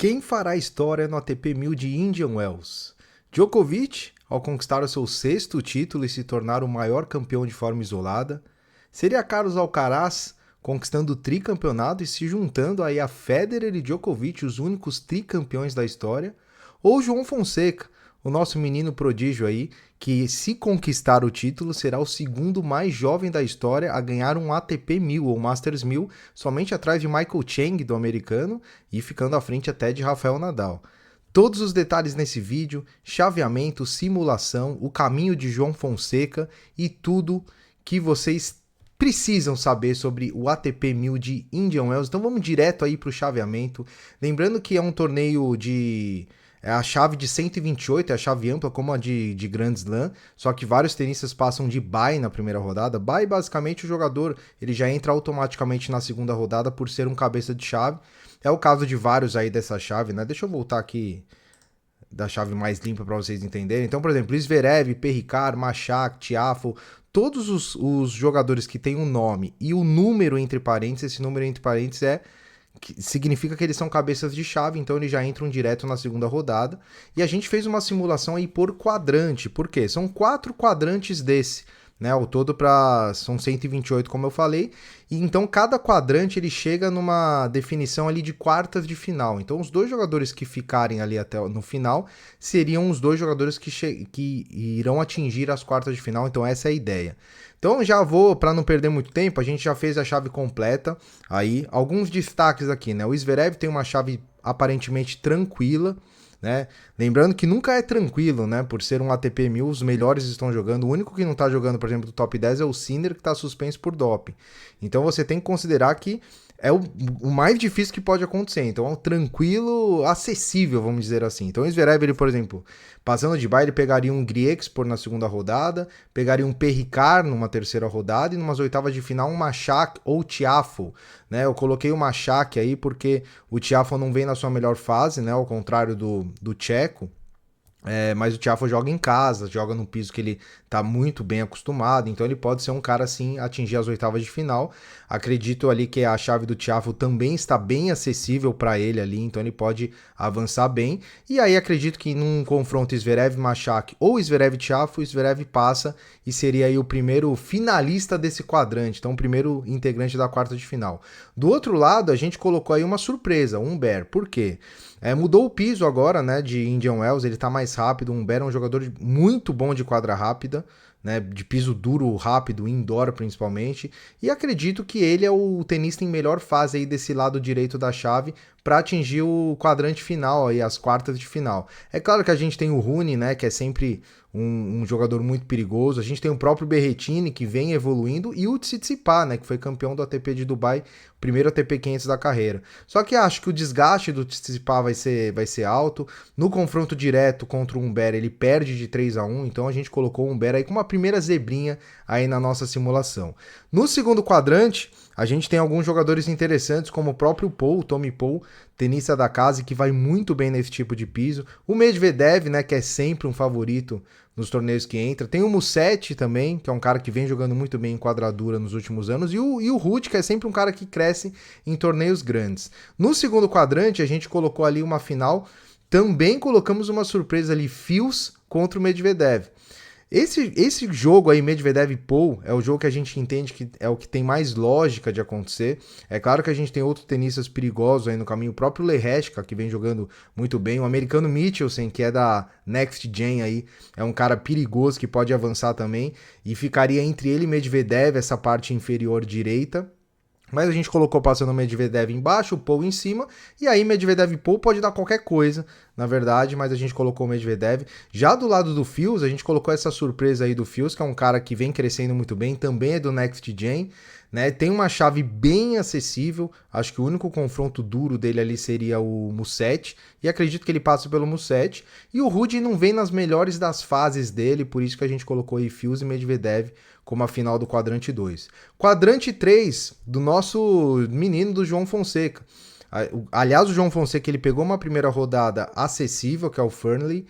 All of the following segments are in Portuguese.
Quem fará história no ATP 1000 de Indian Wells? Djokovic, ao conquistar o seu sexto título e se tornar o maior campeão de forma isolada? Seria Carlos Alcaraz conquistando o tricampeonato e se juntando aí a Federer e Djokovic, os únicos tricampeões da história? Ou João Fonseca, o nosso menino prodígio aí, que se conquistar o título será o segundo mais jovem da história a ganhar um ATP 1000 ou Masters 1000, somente atrás de Michael Chang, do americano, e ficando à frente até de Rafael Nadal. Todos os detalhes nesse vídeo, chaveamento, simulação, o caminho de João Fonseca e tudo que vocês precisam saber sobre o ATP 1000 de Indian Wells. Então vamos direto aí para o chaveamento. Lembrando que é um torneio de... É a chave de 128, é a chave ampla como a de Grand Slam, só que vários tenistas passam de bye na primeira rodada. Bye, basicamente, o jogador ele já entra automaticamente na segunda rodada por ser um cabeça de chave. É o caso de vários aí dessa chave, né? Deixa eu voltar aqui da chave mais limpa para vocês entenderem. Então, por exemplo, Zverev, Perricard, Machak, Tiafoe, todos os jogadores que têm um nome e o número entre parênteses, esse número entre parênteses significa que eles são cabeças de chave, então eles já entram direto na segunda rodada. E a gente fez uma simulação aí por quadrante. Por quê? São 4 quadrantes desse, né? Ao todo são 128, como eu falei. E então cada quadrante ele chega numa definição ali de quartas de final. Então os dois jogadores que ficarem ali até no final seriam os dois jogadores que irão atingir as quartas de final. Então essa é a ideia. Então já vou, para não perder muito tempo, a gente já fez a chave completa. Aí, alguns destaques aqui, né? O Zverev tem uma chave aparentemente tranquila, né? Lembrando que nunca é tranquilo, né? Por ser um ATP 1000, os melhores estão jogando. O único que não está jogando, por exemplo, do top 10 é o Sinner, que está suspenso por doping. Então você tem que considerar que é o mais difícil que pode acontecer. Então é um tranquilo, acessível, vamos dizer assim. Então o Zverev, ele, por exemplo, passando de bye, ele pegaria um Griexpor na segunda rodada, pegaria um Perricard numa terceira rodada e numas oitavas de final um Machak ou Tiafoe, né? Eu coloquei o Machak aí porque o Tiafoe não vem na sua melhor fase, né? Ao contrário do tcheco. Mas o Tiafoe joga em casa, joga num piso que ele tá muito bem acostumado, então ele pode ser um cara assim, atingir as oitavas de final. Acredito ali que a chave do Tiafoe também está bem acessível para ele ali, então ele pode avançar bem. E aí acredito que num confronto Zverev-Machak ou Zverev-Tiafoe, o Zverev passa e seria aí o primeiro finalista desse quadrante, então o primeiro integrante da quarta de final. Do outro lado, a gente colocou aí uma surpresa, um Humbert. Por quê? Mudou o piso agora, né, de Indian Wells, ele tá mais rápido. O Humbert é um jogador muito bom de quadra rápida, né, de piso duro, rápido, indoor principalmente, e acredito que ele é o tenista em melhor fase aí desse lado direito da chave para atingir o quadrante final, aí, as quartas de final. É claro que a gente tem o Rune, né, que é sempre um jogador muito perigoso. A gente tem o próprio Berrettini, que vem evoluindo, e o Tsitsipas, né, que foi campeão do ATP de Dubai, primeiro ATP 500 da carreira. Só que acho que o desgaste do Tsitsipas vai ser alto. No confronto direto contra o Humbert, ele perde de 3-1, então a gente colocou o Humbert aí com uma primeira zebrinha aí na nossa simulação. No segundo quadrante, a gente tem alguns jogadores interessantes, como o próprio Paul, Tommy Paul, tenista da casa, que vai muito bem nesse tipo de piso. O Medvedev, né, que é sempre um favorito nos torneios que entra. Tem o Musetti também, que é um cara que vem jogando muito bem em quadradura nos últimos anos. E o Ruud, que é sempre um cara que cresce em torneios grandes. No segundo quadrante, a gente colocou ali uma final. Também colocamos uma surpresa ali, Fils contra o Medvedev. Esse jogo aí, Medvedev e Paul, é o jogo que a gente entende que é o que tem mais lógica de acontecer. É claro que a gente tem outros tenistas perigosos aí no caminho, o próprio Lehecka, que vem jogando muito bem, o americano Michelsen, que é da Next Gen aí, é um cara perigoso que pode avançar também, e ficaria entre ele e Medvedev, essa parte inferior direita. Mas a gente colocou passando o Medvedev embaixo, o Paul em cima, e aí Medvedev e Paul pode dar qualquer coisa, na verdade, mas a gente colocou o Medvedev. Já do lado do Fils, a gente colocou essa surpresa aí do Fils, que é um cara que vem crescendo muito bem, também é do Next Gen, né? Tem uma chave bem acessível, acho que o único confronto duro dele ali seria o Musetti, e acredito que ele passa pelo Musetti. E o Ruud não vem nas melhores das fases dele, por isso que a gente colocou aí Fils e Medvedev como a final do quadrante 2. Quadrante 3 do nosso menino do João Fonseca. Aliás, o João Fonseca ele pegou uma primeira rodada acessível, que é o Fernley.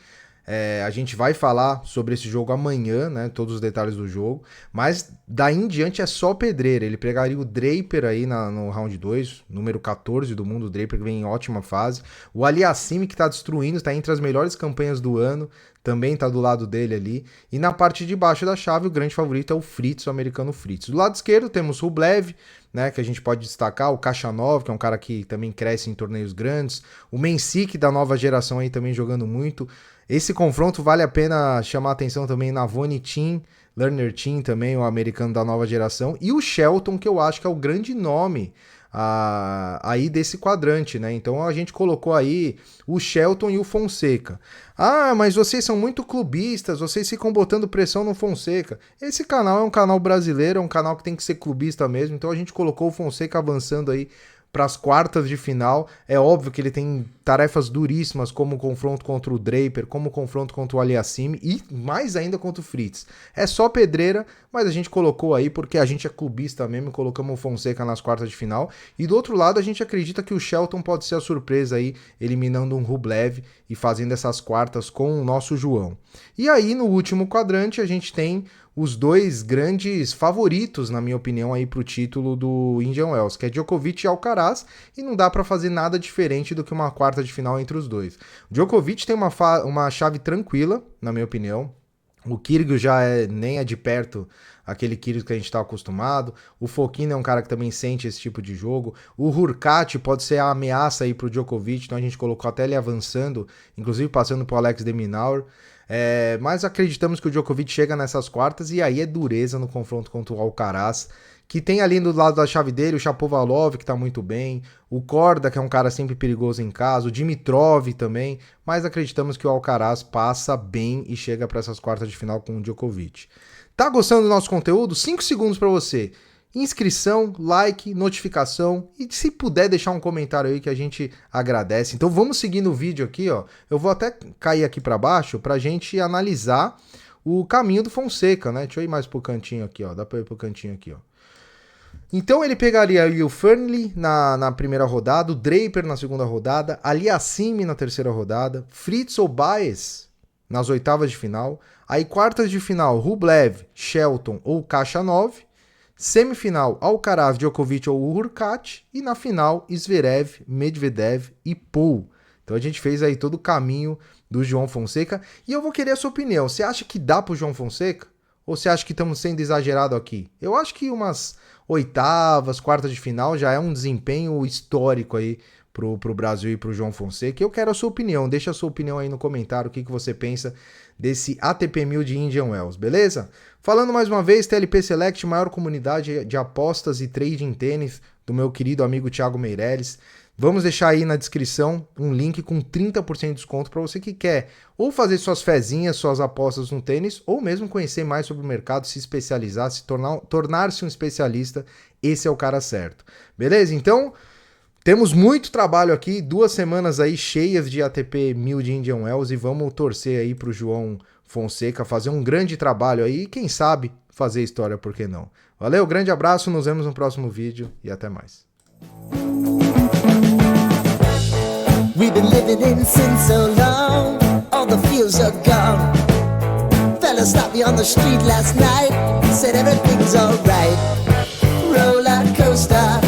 A gente vai falar sobre esse jogo amanhã, né? Todos os detalhes do jogo. Mas daí em diante é só pedreira. Ele pegaria o Draper aí no round 2, número 14 do mundo. O Draper que vem em ótima fase. O Aliassime que tá destruindo, tá entre as melhores campanhas do ano. Também tá do lado dele ali. E na parte de baixo da chave, o grande favorito é o Fritz, o americano Fritz. Do lado esquerdo temos o Rublev, né, que a gente pode destacar, o Khachanov, que é um cara que também cresce em torneios grandes. O Mensik da nova geração aí também jogando muito. Esse confronto vale a pena chamar a atenção também na Navone Team, Lerner Team também, o americano da nova geração. E o Shelton, que eu acho que é o grande nome aí desse quadrante, né? Então a gente colocou aí o Shelton e o Fonseca. Ah, mas vocês são muito clubistas, vocês ficam botando pressão no Fonseca. Esse canal é um canal brasileiro, é um canal que tem que ser clubista mesmo, então a gente colocou o Fonseca avançando aí para as quartas de final. É óbvio que ele tem tarefas duríssimas, como o confronto contra o Draper, como o confronto contra o Aliassime e mais ainda contra o Fritz. É só pedreira, mas a gente colocou aí porque a gente é clubista mesmo e colocamos o Fonseca nas quartas de final. E do outro lado, a gente acredita que o Shelton pode ser a surpresa aí, eliminando um Rublev e fazendo essas quartas com o nosso João. E aí, no último quadrante, a gente tem os dois grandes favoritos, na minha opinião, aí pro título do Indian Wells, que é Djokovic e Alcaraz, e não dá para fazer nada diferente do que uma quarta de final entre os dois. O Djokovic tem uma chave tranquila, na minha opinião. O Kyrgios já nem é de perto aquele Kyrgios que a gente está acostumado. O Fokina é um cara que também sente esse tipo de jogo. O Hurkacz pode ser a ameaça aí pro Djokovic, então a gente colocou até ele avançando, inclusive passando pro Alex de Minaur. Mas acreditamos que o Djokovic chega nessas quartas e aí é dureza no confronto contra o Alcaraz, que tem ali do lado da chave dele o Shapovalov, que tá muito bem, o Korda, que é um cara sempre perigoso em casa, o Dimitrov também, mas acreditamos que o Alcaraz passa bem e chega para essas quartas de final com o Djokovic. Tá gostando do nosso conteúdo? 5 segundos para você. Inscrição, like, notificação e se puder deixar um comentário aí que a gente agradece. Então vamos seguir no vídeo aqui, ó. Eu vou até cair aqui para baixo pra gente analisar o caminho do Fonseca, né? Deixa eu ir mais pro cantinho aqui, ó. Dá pra ir pro cantinho aqui, ó. Então ele pegaria aí o Fernley na primeira rodada, o Draper na segunda rodada, Aliassime na terceira rodada, Fritz ou Baez nas oitavas de final, aí quartas de final, Rublev, Shelton ou Khachanov, semifinal, Alcaraz, Djokovic ou Hurkacz, e na final, Zverev, Medvedev e Paul. Então a gente fez aí todo o caminho do João Fonseca, e eu vou querer a sua opinião. Você acha que dá pro João Fonseca? Ou você acha que estamos sendo exagerados aqui? Eu acho que umas oitavas, quartas de final já é um desempenho histórico aí pro Brasil e pro João Fonseca. Eu quero a sua opinião, deixa a sua opinião aí no comentário, o que você pensa desse ATP 1000 de Indian Wells, beleza? Falando mais uma vez, TLP Select, maior comunidade de apostas e trade em tênis do meu querido amigo Thiago Meirelles. Vamos deixar aí na descrição um link com 30% de desconto para você que quer ou fazer suas fezinhas, suas apostas no tênis, ou mesmo conhecer mais sobre o mercado, se especializar, tornar-se um especialista. Esse é o cara certo. Beleza? Então, temos muito trabalho aqui, 2 semanas aí cheias de ATP 1000 de Indian Wells e vamos torcer aí pro João Fonseca fazer um grande trabalho aí e quem sabe fazer história, por que não? Valeu, grande abraço, nos vemos no próximo vídeo e até mais. We've been living in sin so long, all the feels are gone. Fella stopped me on the street last night, said everything's alright. Roller coaster.